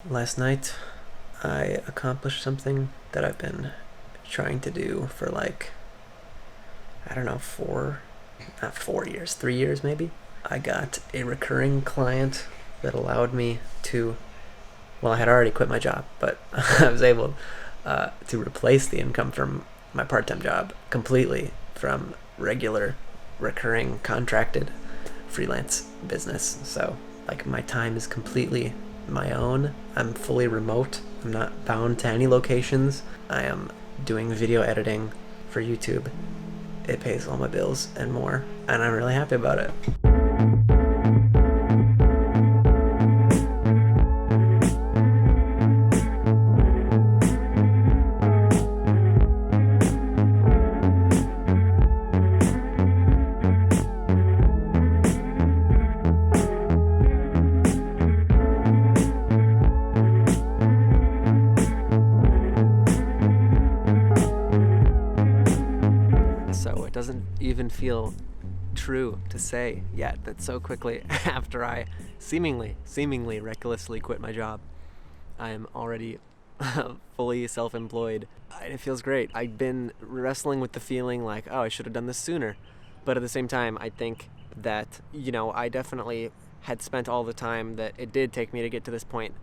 Last night, I accomplished something that I've been trying to do for I don't know, not 4 years, 3 years maybe. I got a recurring client that allowed me to, well, I had already quit my job, but I was able to replace the income from my part-time job completely from regular, recurring, contracted freelance business. So, my time is completely my own. I'm fully remote. I'm not bound to any locations. I am doing video editing for YouTube. It pays all my bills and more, and I'm really happy about it. So it doesn't even feel true to say yet that so quickly after I seemingly recklessly quit my job, I am already fully self-employed. It feels great. I've been wrestling with the feeling oh, I should have done this sooner. But at the same time, I think that, I definitely had spent all the time that it did take me to get to this point,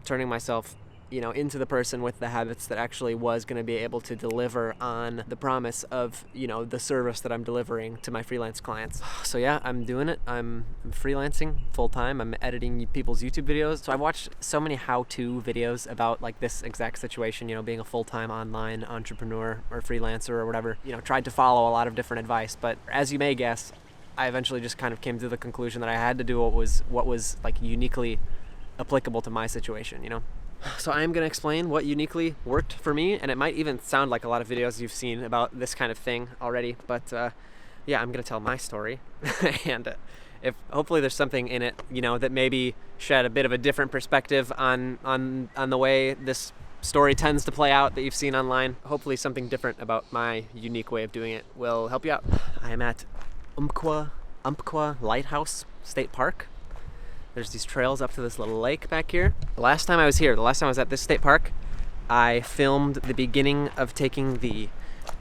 turning myself into the person with the habits that actually was going to be able to deliver on the promise of, the service that I'm delivering to my freelance clients. So yeah, I'm doing it. I'm freelancing full time. I'm editing people's YouTube videos. So I've watched so many how-to videos about this exact situation, being a full-time online entrepreneur or freelancer or whatever, tried to follow a lot of different advice. But as you may guess, I eventually just kind of came to the conclusion that I had to do what was uniquely applicable to my situation, So I am going to explain what uniquely worked for me, and it might even sound like a lot of videos you've seen about this kind of thing already, but yeah, I'm going to tell my story, and if hopefully there's something in it, that maybe shed a bit of a different perspective on the way this story tends to play out that you've seen online. Hopefully something different about my unique way of doing it will help you out. I am at Umpqua Lighthouse State Park. There's these trails up to this little lake back here. The last time I was at this state park, I filmed the beginning of taking the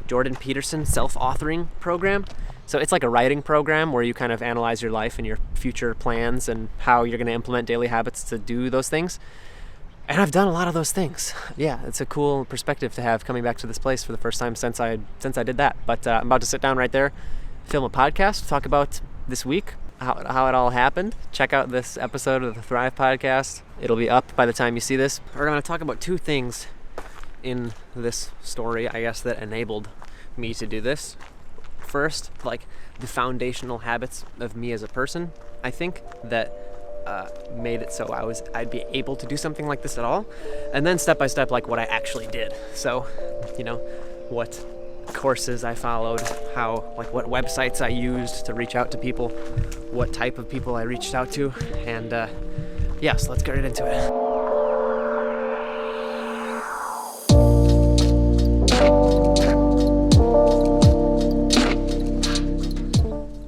Jordan Peterson self-authoring program. So it's like a writing program where you kind of analyze your life and your future plans and how you're going to implement daily habits to do those things. And I've done a lot of those things. Yeah, it's a cool perspective to have coming back to this place for the first time since I did that. But I'm about to sit down right there, film a podcast, talk about this week, how it all happened. Check out this episode of the Thrive podcast. It'll be up by the time you see this. We're going to talk about two things in this story, I guess, that enabled me to do this. First, the foundational habits of me as a person, I think, that made it so I'd be able to do something like this at all. And then step by step, what I actually did. So, what courses I followed, what websites I used to reach out to people, what type of people I reached out to, and so let's get right into it.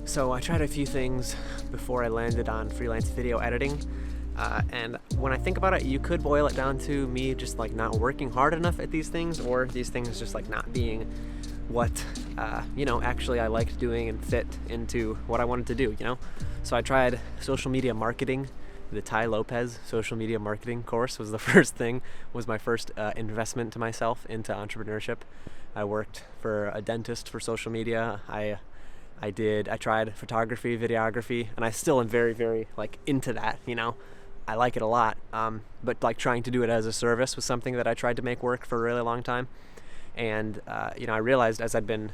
So I tried a few things before I landed on freelance video editing, and when I think about it, you could boil it down to me just not working hard enough at these things, or these things just not being what actually I liked doing and fit into what I wanted to do, So I tried social media marketing. The Ty Lopez social media marketing course was the first thing, was my first investment to myself into entrepreneurship. I worked for a dentist for social media. I tried photography, videography, and I still am very, very into that, I like it a lot. But trying to do it as a service was something that I tried to make work for a really long time. And, I realized as I'd been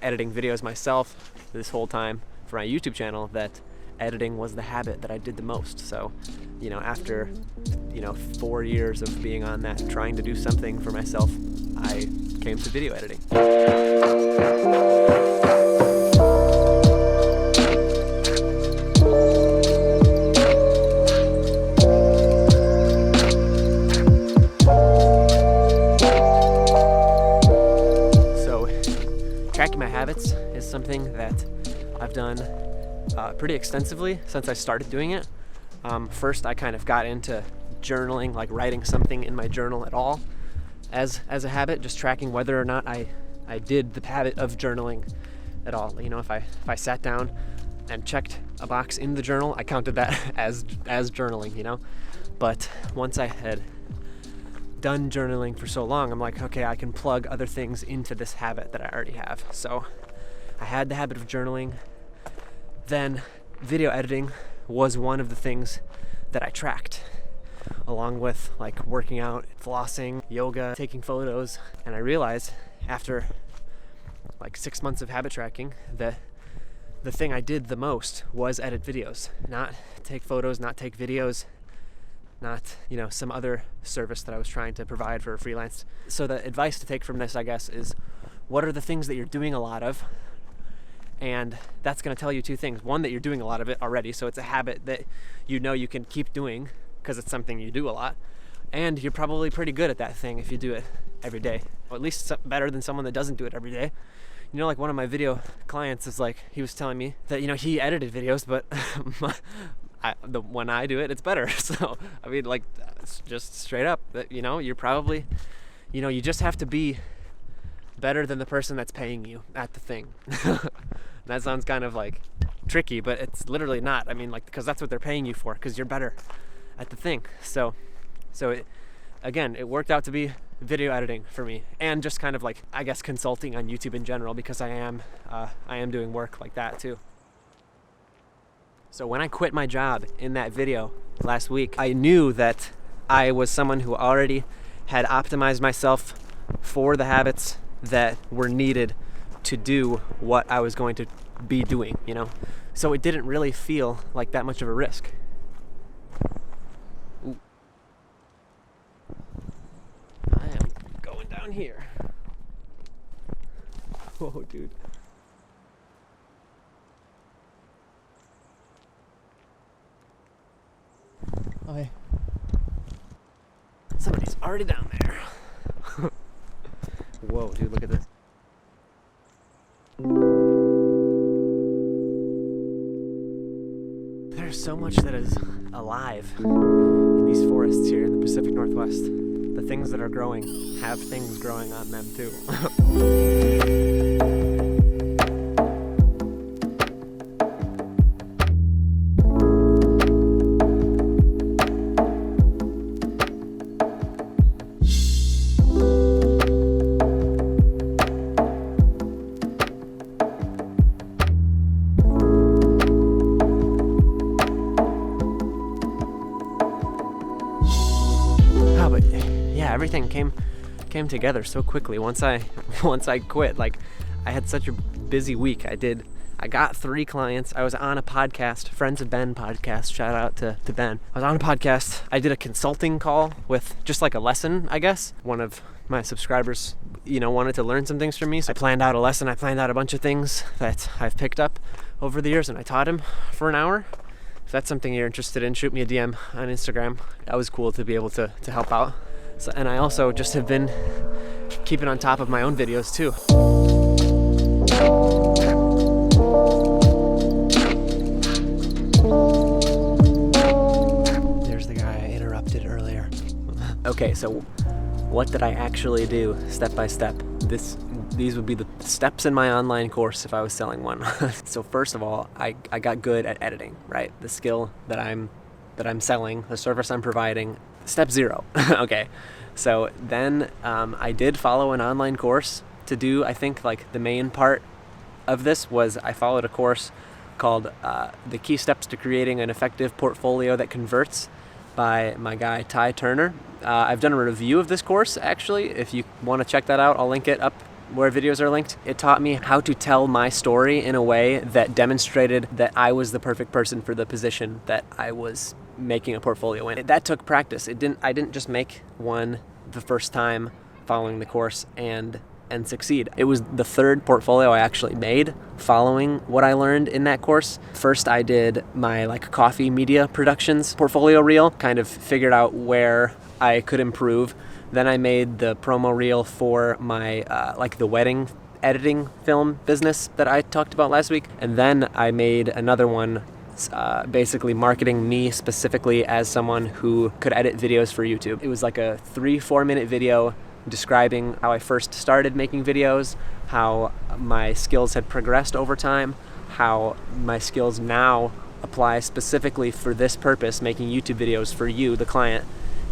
editing videos myself this whole time for my YouTube channel that editing was the habit that I did the most. So, after, 4 years of being on that, trying to do something for myself, I came to video editing. Tracking my habits is something that I've done pretty extensively since I started doing it. First, I kind of got into journaling, like writing something in my journal at all as a habit, just tracking whether or not I did the habit of journaling at all. If I sat down and checked a box in the journal, I counted that as journaling, But once I had done journaling for so long, I'm like, okay, I can plug other things into this habit that I already have. So I had the habit of journaling. Then video editing was one of the things that I tracked, along with like working out, flossing, yoga, taking photos. And I realized after like 6 months of habit tracking that the thing I did the most was edit videos, not take photos, not take videos, not, some other service that I was trying to provide for Freelance. So the advice to take from this, I guess, is what are the things that you're doing a lot of? And that's going to tell you two things. One, that you're doing a lot of it already, so it's a habit that you can keep doing because it's something you do a lot. And you're probably pretty good at that thing if you do it every day, or at least better than someone that doesn't do it every day. Like one of my video clients is like, he was telling me that, he edited videos, but when I do it, it's better. So, like, just straight up, that, you're probably, you just have to be better than the person that's paying you at the thing. That sounds kind of like tricky, but it's literally not. Because that's what they're paying you for, because you're better at the thing. So it worked out to be video editing for me, and just kind of like, I guess, consulting on YouTube in general, because I am doing work like that too. So when I quit my job in that video last week, I knew that I was someone who already had optimized myself for the habits that were needed to do what I was going to be doing, So it didn't really feel like that much of a risk. Ooh. I am going down here. Whoa, dude. Okay. Somebody's already down there. Whoa, dude, look at this. There's so much that is alive in these forests here in the Pacific Northwest. The things that are growing have things growing on them too. Everything came together so quickly once I quit. Like, I had such a busy week. I got 3 clients. I was on a podcast, Friends of Ben podcast. Shout out to Ben. I was on a podcast. I did a consulting call with just like a lesson, I guess. One of my subscribers, wanted to learn some things from me. So I planned out a lesson. I planned out a bunch of things that I've picked up over the years, and I taught him for an hour. If that's something you're interested in, shoot me a DM on Instagram. That was cool to be able to help out. So, and I also just have been keeping on top of my own videos too. There's the guy I interrupted earlier. Okay, so what did I actually do step by step? These would be the steps in my online course if I was selling one. So first of all, I got good at editing, right? The skill that I'm selling, the service I'm providing. Step 0. Okay. So then I did follow an online course to do, I think, like the main part of this was I followed a course called The Key Steps to Creating an Effective Portfolio That Converts by my guy Ty Turner. I've done a review of this course, actually. If you want to check that out, I'll link it up where videos are linked. It taught me how to tell my story in a way that demonstrated that I was the perfect person for the position that I was making a portfolio in. That took practice. I didn't just make one the first time following the course and succeed. It was the 3rd portfolio I actually made following what I learned in that course. First, I did my coffee media productions portfolio reel, kind of figured out where I could improve. Then I made the promo reel for my the wedding editing film business that I talked about last week. And then I made another one basically marketing me specifically as someone who could edit videos for YouTube. It was like a 3-4 minute video describing how I first started making videos, how my skills had progressed over time, how my skills now apply specifically for this purpose, making YouTube videos for you, the client.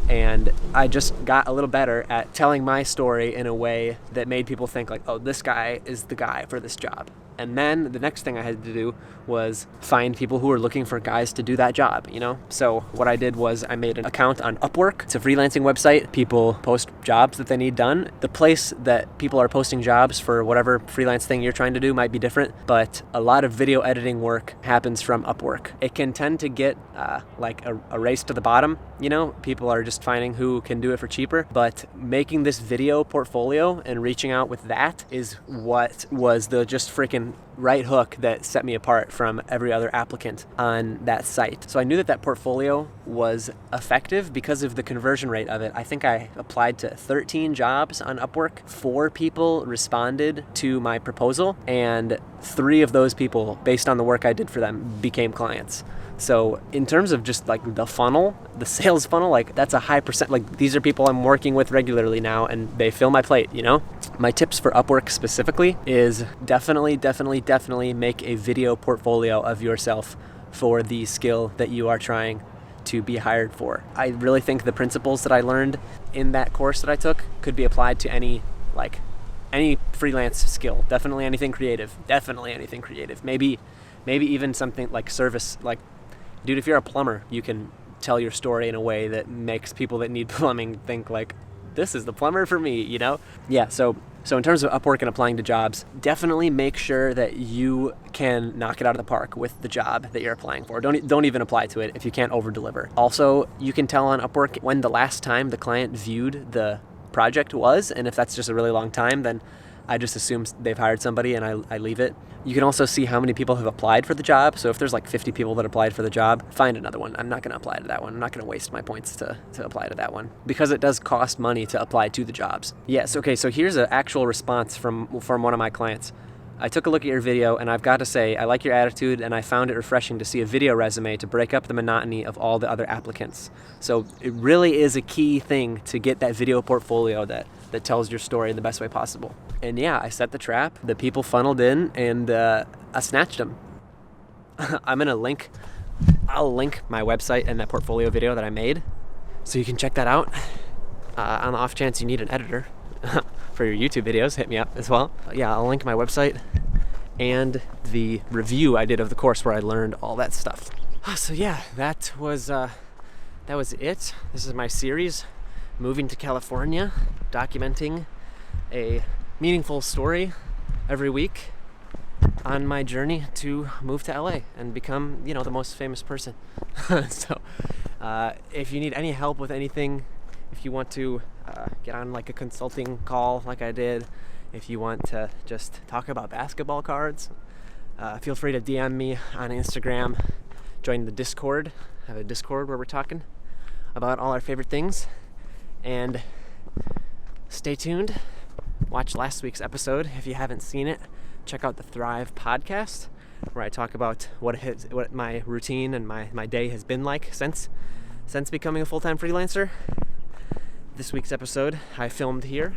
And I just got a little better at telling my story in a way that made people think like, oh, this guy is the guy for this job. And then the next thing I had to do was find people who were looking for guys to do that job, you know? So what I did was I made an account on Upwork. It's a freelancing website. People post jobs that they need done. The place that people are posting jobs for whatever freelance thing you're trying to do might be different, but a lot of video editing work happens from Upwork. It can tend to get like a race to the bottom, you know? People are just finding who can do it for cheaper, but making this video portfolio and reaching out with that is what was the just freaking right hook that set me apart from every other applicant on that site. So I knew that that portfolio was effective because of the conversion rate of it. I think I applied to 13 jobs on Upwork. 4 people responded to my proposal, and 3 of those people, based on the work I did for them, became clients. So in terms of just like the funnel, the sales funnel, like that's a high percent. Like these are people I'm working with regularly now and they fill my plate, you know? My tips for Upwork specifically is definitely make a video portfolio of yourself for the skill that you are trying to be hired for. I really think the principles that I learned in that course that I took could be applied to any freelance skill. Definitely anything creative. Maybe even something like service, like, dude, if you're a plumber, you can tell your story in a way that makes people that need plumbing think like, this is the plumber for me, you know? Yeah, so in terms of Upwork and applying to jobs, definitely make sure that you can knock it out of the park with the job that you're applying for. Don't even apply to it if you can't over-deliver. Also, you can tell on Upwork when the last time the client viewed the project was, and if that's just a really long time, then I just assume they've hired somebody and I leave it. You can also see how many people have applied for the job. So if there's like 50 people that applied for the job, find another one. I'm not going to apply to that one. I'm not going to waste my points to apply to that one because it does cost money to apply to the jobs. Yes, okay, so here's an actual response from one of my clients. I took a look at your video and I've got to say, I like your attitude and I found it refreshing to see a video resume to break up the monotony of all the other applicants. So it really is a key thing to get that video portfolio that tells your story in the best way possible. And yeah, I set the trap, the people funneled in, and I snatched them. I'll link my website and that portfolio video that I made, so you can check that out. On the off chance you need an editor for your YouTube videos, hit me up as well. Yeah, I'll link my website and the review I did of the course where I learned all that stuff. So yeah, that was it. This is my series, moving to California, documenting a meaningful story every week on my journey to move to LA and become, you know, the most famous person. So if you need any help with anything, if you want to get on like a consulting call like I did, if you want to just talk about basketball cards, feel free to DM me on Instagram, join the Discord. I have a Discord where we're talking about all our favorite things, and stay tuned. Watch last week's episode if you haven't seen it. Check out the Thrive podcast, where I talk about what my routine and my day has been like since becoming a full-time freelancer. This week's episode I filmed here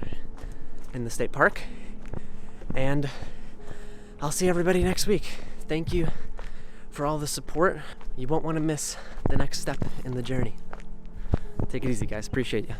in the state park, and I'll see everybody next week. Thank you for all the support. You won't want to miss the next step in the journey. Take it easy, guys. Appreciate you.